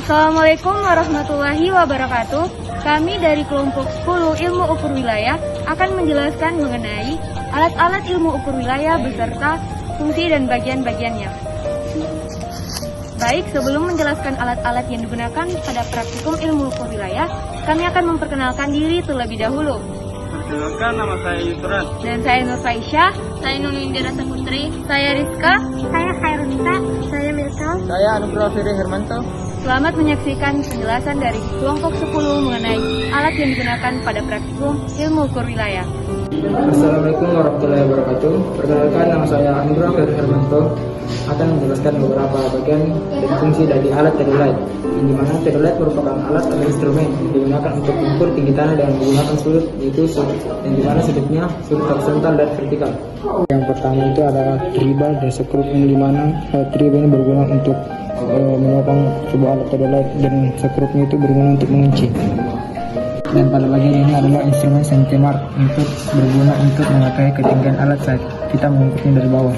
Assalamualaikum warahmatullahi wabarakatuh. Kami dari kelompok 10 ilmu ukur wilayah akan menjelaskan mengenai alat-alat ilmu ukur wilayah beserta fungsi dan bagian-bagiannya. Baik, sebelum menjelaskan alat-alat yang digunakan pada praktikum ilmu ukur wilayah, kami akan memperkenalkan diri terlebih dahulu. Perkenalkan, nama saya Yusran. Dan saya Nur Faisyah. Saya Nunu Indira Saputri. Saya Rizka. Saya Khairunisa. Saya Milka. Saya Anugrah Firi Hermanto. Selamat menyaksikan penjelasan dari kelompok 10 mengenai alat yang digunakan pada praktikum ilmu ukur wilayah. Assalamualaikum warahmatullahi wabarakatuh. Perkenalkan, nama saya Anugrah Firi Hermanto akan menjelaskan beberapa bagian dan fungsi dari alat teodolit, di mana teodolit merupakan alat atau instrumen yang digunakan untuk mengukur tinggi tanah dengan menggunakan sudut, yaitu yang di mana sudutnya sudut horizontal dan vertikal. Yang pertama itu adalah tribal dan skrup, yang di mana tribal ini berguna untuk menopang sebuah alat teodolit dan skrupnya itu berguna untuk mengunci. Dan pada bagian ini adalah instrumen centimeter untuk berguna untuk mengetahui ketinggian alat saat kita mengukurnya dari bawah.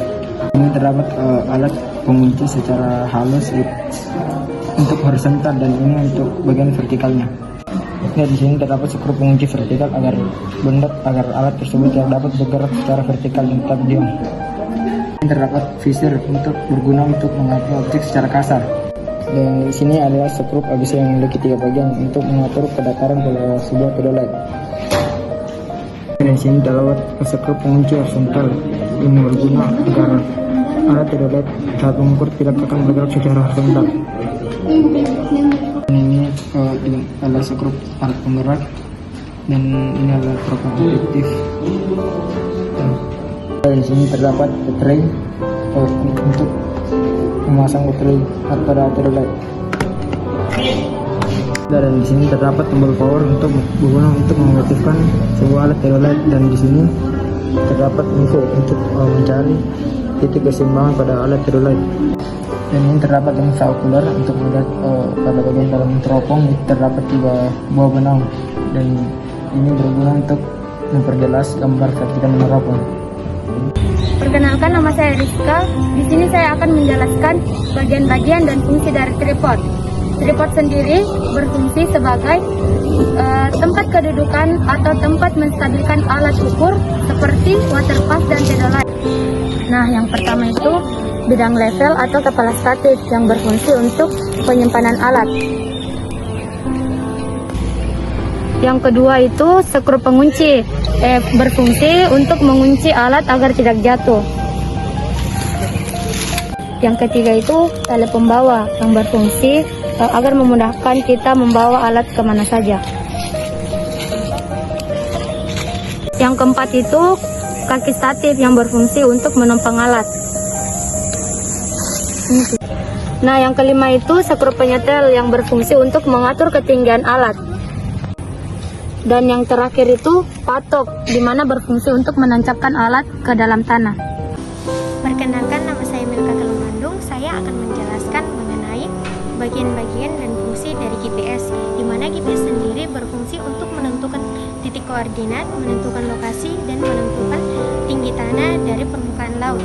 Ini terdapat alat pengunci secara halus untuk horizontal dan ini untuk bagian vertikalnya. Dan di sini terdapat skrup pengunci vertikal agar alat tersebut tidak dapat bergerak secara vertikal dan tetap diam. Ini terdapat visor untuk berguna untuk mengatur objek secara kasar. Dan di sini adalah skrup ABC yang memiliki 3 bagian untuk mengatur kedataran pada sebuah teodolit. Dan di sini terdapat skrup pengunci horizontal yang berguna agar alat teodolit saat mengukur tidak akan bergerak secara horizontal. Dan ini adalah skrup alat penggerak dan ini adalah program objektif. Dan di sini terdapat baterai untuk memasang baterai pada teodolit. Dan di sini terdapat tombol power untuk berguna untuk mengaktifkan sebuah alat teodolit, dan di sini terdapat info untuk mencari titik keseimbangan pada alat teodolit. Dan ini terdapat lensa okuler untuk melihat pada bagian dalam teropong terdapat 3 buah benang, dan ini berguna untuk memperjelas gambar saat kita meneropong. Perkenalkan, nama saya Rizka. Di sini saya akan menjelaskan bagian-bagian dan fungsi dari tripod. Tripod sendiri berfungsi sebagai tempat kedudukan atau tempat menstabilkan alat ukur seperti water pass dan teodolit. Nah, yang pertama itu bidang level atau kepala statis yang berfungsi untuk penyimpanan alat. Yang kedua itu skrup pengunci, berfungsi untuk mengunci alat agar tidak jatuh. Yang ketiga itu tali pembawa yang berfungsi agar memudahkan kita membawa alat kemana saja. Yang keempat itu kaki statif yang berfungsi untuk menopang alat. Nah, yang kelima itu skrup penyetel yang berfungsi untuk mengatur ketinggian alat. Dan yang terakhir itu patok, di mana berfungsi untuk menancapkan alat ke dalam tanah. Perkenalkan, nama saya Milka Telumandung. Saya akan menjelaskan mengenai bagian-bagian dan fungsi dari GPS, di mana GPS sendiri berfungsi untuk menentukan titik koordinat, menentukan lokasi, dan menentukan tinggi tanah dari permukaan laut.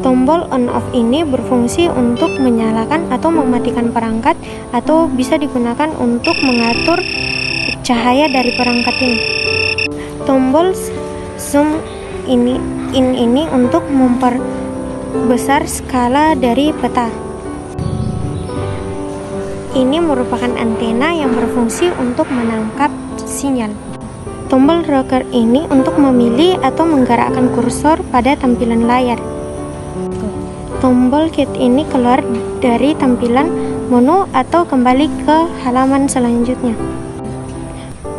Tombol on-off ini berfungsi untuk menyalakan atau mematikan perangkat, atau bisa digunakan untuk mengatur cahaya dari perangkat ini. Tombol zoom ini untuk memperbesar skala dari peta. Ini merupakan antena yang berfungsi untuk menangkap sinyal. Tombol rocker ini untuk memilih atau menggerakkan kursor pada tampilan layar. Tombol kit ini keluar dari tampilan menu atau kembali ke halaman selanjutnya.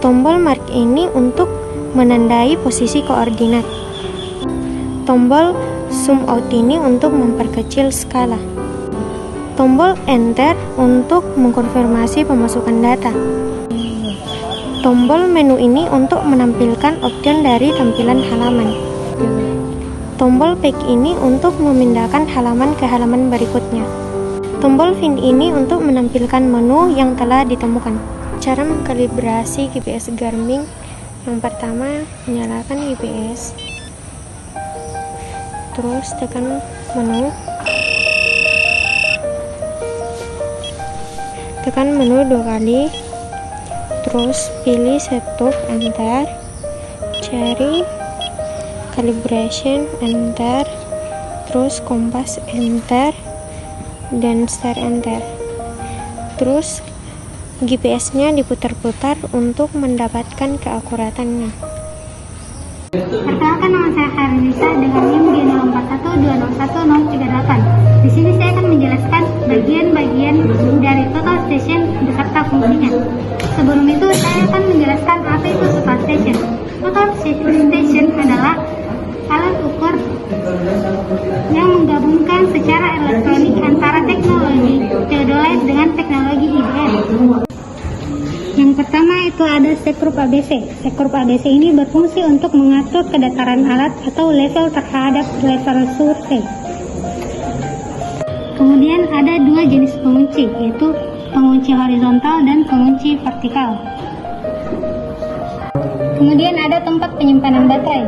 Tombol mark ini untuk menandai posisi koordinat. Tombol zoom out ini untuk memperkecil skala. Tombol enter untuk mengkonfirmasi pemasukan data. Tombol menu ini untuk menampilkan opsi dari tampilan halaman. Tombol back ini untuk memindahkan halaman ke halaman berikutnya. Tombol fin ini untuk menampilkan menu yang telah ditemukan. Cara mengkalibrasi GPS Garmin: yang pertama, nyalakan GPS, terus tekan menu, tekan menu 2 kali, terus pilih setup, enter, cari calibration, enter, terus kompas, enter, dan start, enter. Terus GPS-nya diputar-putar untuk mendapatkan keakuratannya. Perkenalkan, nama saya Khairunisa dengan NIM G04120138. Di sini saya akan menjelaskan bagian-bagian dari total station beserta fungsinya. Sebelum itu saya akan menjelaskan apa itu total station. Total station adalah alat ukur yang menggabungkan secara elektronik antara teknologi theodolite dengan teknologi IBM. Yang pertama itu ada sekrup ABC. Sekrup ABC ini berfungsi untuk mengatur kedataran alat atau level terhadap level survei. Kemudian ada dua jenis pengunci, yaitu pengunci horizontal dan pengunci vertikal. Kemudian ada tempat penyimpanan baterai.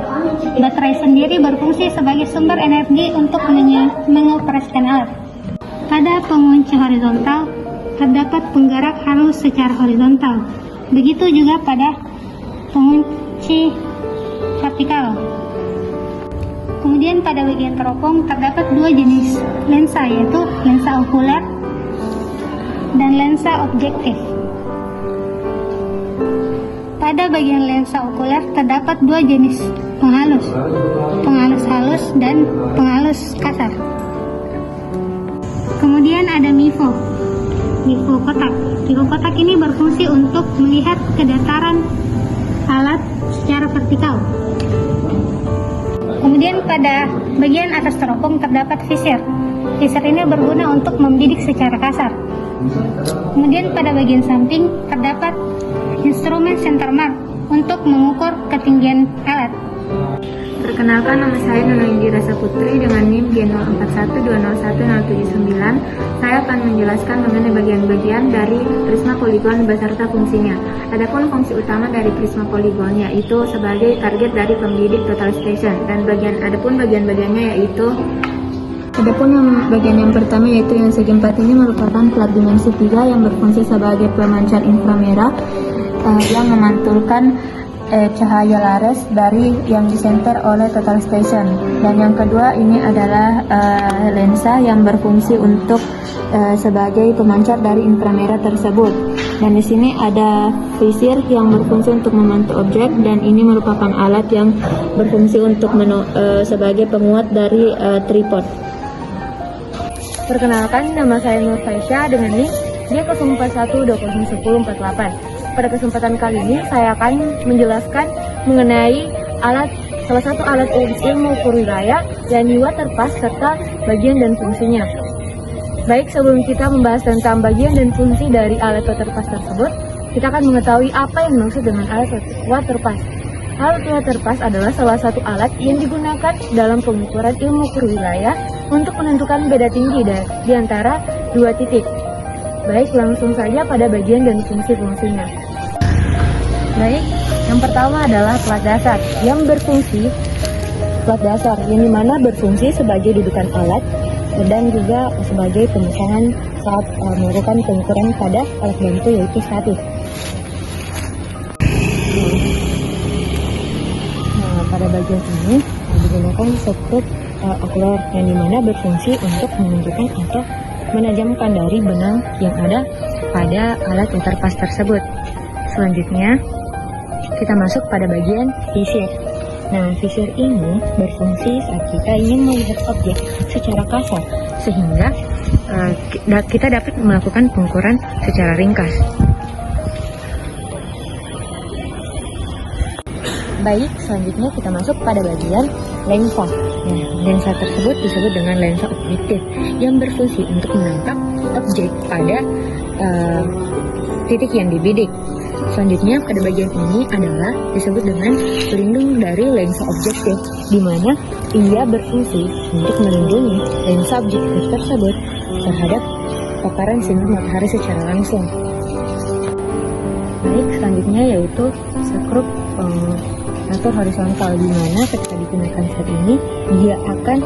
Baterai sendiri berfungsi sebagai sumber energi untuk mengoperasikan alat. Pada pengunci horizontal terdapat penggerak halus secara horizontal. Begitu juga pada pengunci vertikal. Kemudian pada bagian teropong terdapat dua jenis lensa, yaitu lensa okuler dan lensa objektif. Pada bagian lensa okuler terdapat dua jenis penghalus, penghalus halus dan penghalus kasar. Kemudian ada MIFO kotak. MIFO kotak ini berfungsi untuk melihat kedataran alat secara vertikal. Kemudian pada bagian atas teropong terdapat visir. Visir ini berguna untuk membidik secara kasar. Kemudian pada bagian samping terdapat instrumen center mark untuk mengukur ketinggian alat. Perkenalkan, nama saya Nuna Indira Saputri dengan NIM G04120179. Saya akan menjelaskan mengenai bagian-bagian dari prisma poligon beserta fungsinya. Adapun fungsi utama dari prisma poligon yaitu sebagai target dari pembidik total station, dan adapun bagian-bagiannya yaitu bagian yang pertama yaitu yang segi 4 ini merupakan plat dimensi 3 yang berfungsi sebagai pemancar inframerah yang memantulkan cahaya laras dari yang disenter oleh total station. Dan yang kedua ini adalah lensa yang berfungsi untuk sebagai pemancar dari inframerah tersebut. Dan di sini ada visir yang berfungsi untuk memantau objek, dan ini merupakan alat yang berfungsi untuk sebagai penguat dari tripod. Perkenalkan, nama saya Nur Faisya dengan NIM G0412011048. Pada kesempatan kali ini saya akan menjelaskan mengenai salah satu alat ilmu ukur wilayah, yakni waterpass, serta bagian dan fungsinya. Baik, sebelum kita membahas tentang bagian dan fungsi dari alat waterpass tersebut, kita akan mengetahui apa yang dimaksud dengan alat waterpass. Alat waterpass adalah salah satu alat yang digunakan dalam pengukuran ilmu ukur wilayah untuk menentukan beda tinggi di antara dua titik. Baik, langsung saja pada bagian dan fungsi-fungsinya. Baik, yang pertama adalah plat dasar yang dimana berfungsi sebagai dudukan alat dan juga sebagai pemasangan saat melakukan pengukuran pada alat bantu, yaitu statis. Nah, pada bagian ini digunakan sekrup okuler yang dimana berfungsi untuk menunjukkan atau menajamkan dari benang yang ada pada alat waterpass tersebut. Selanjutnya kita masuk pada bagian visir. Nah, visir ini berfungsi saat kita ingin melihat objek secara kasar, sehingga kita dapat melakukan pengukuran secara ringkas. Baik, selanjutnya kita masuk pada bagian lensa. Nah, lensa tersebut disebut dengan lensa objektif yang berfungsi untuk menangkap objek pada titik yang dibidik. Selanjutnya pada bagian ini adalah disebut dengan pelindung dari lensa objektif, di mana ia berfungsi untuk melindungi lensa objektif tersebut terhadap paparan sinar matahari secara langsung. Baik, selanjutnya yaitu sekrup atau horizontal, di mana ketika digunakan saat ini dia akan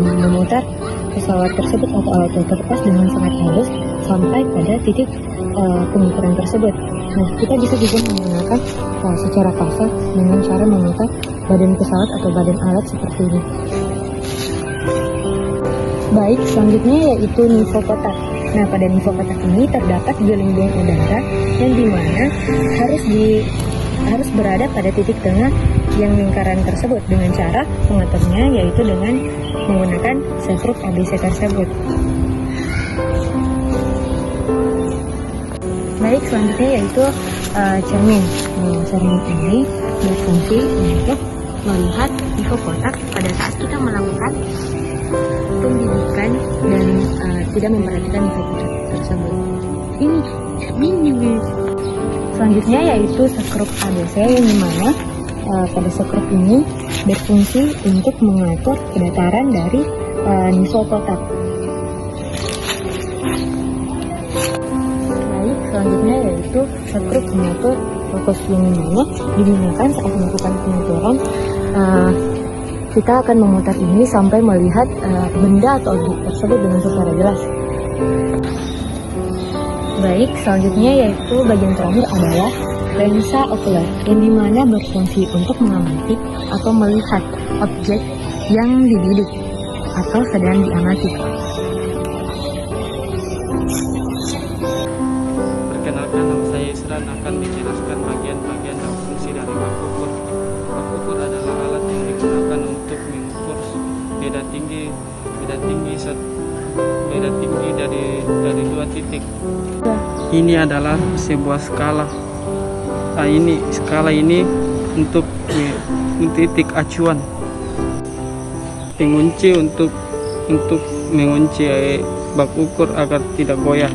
memutar pesawat tersebut atau alat waterpass dengan sangat halus sampai pada titik pengukuran tersebut. Nah, kita bisa juga menggunakan secara kasar dengan cara memutar badan pesawat atau badan alat seperti ini. Baik, selanjutnya yaitu nivo kotak. Nah, pada nivo kotak ini terdapat gelembung udara yang dimana harus berada pada titik tengah yang lingkaran tersebut dengan cara mengaturnya yaitu dengan menggunakan huruf ABC tersebut. Baik, selanjutnya yaitu cermin. Nah, cermin ini berfungsi untuk melihat nivo kotak pada saat kita melakukan pembidikan dan tidak memperhatikan nivo kotak tersebut. Ini cermin juga. Selanjutnya yaitu sekrup ABC yang dimana pada sekrup ini berfungsi untuk mengatur kedataran dari nivo kotak. Baik, selanjutnya yaitu sekrup pengatur fokus yang dimana digunakan saat melakukan pengaturan. Kita akan memutar ini sampai melihat benda atau objek tersebut dengan secara jelas. Baik, selanjutnya yaitu bagian terakhir adalah lensa okuler yang dimana berfungsi untuk mengamati atau melihat objek yang dibidik atau sedang diamati. Perkenalkan, nama saya Isran akan menjelaskan bagian-bagian dan fungsi dari bak ukur. Bak ukur adalah alat yang digunakan untuk mengukur beda tinggi dari dua titik. Ini adalah sebuah skala. Skala ini untuk titik acuan. Pengunci untuk mengunci bak ukur agar tidak goyah.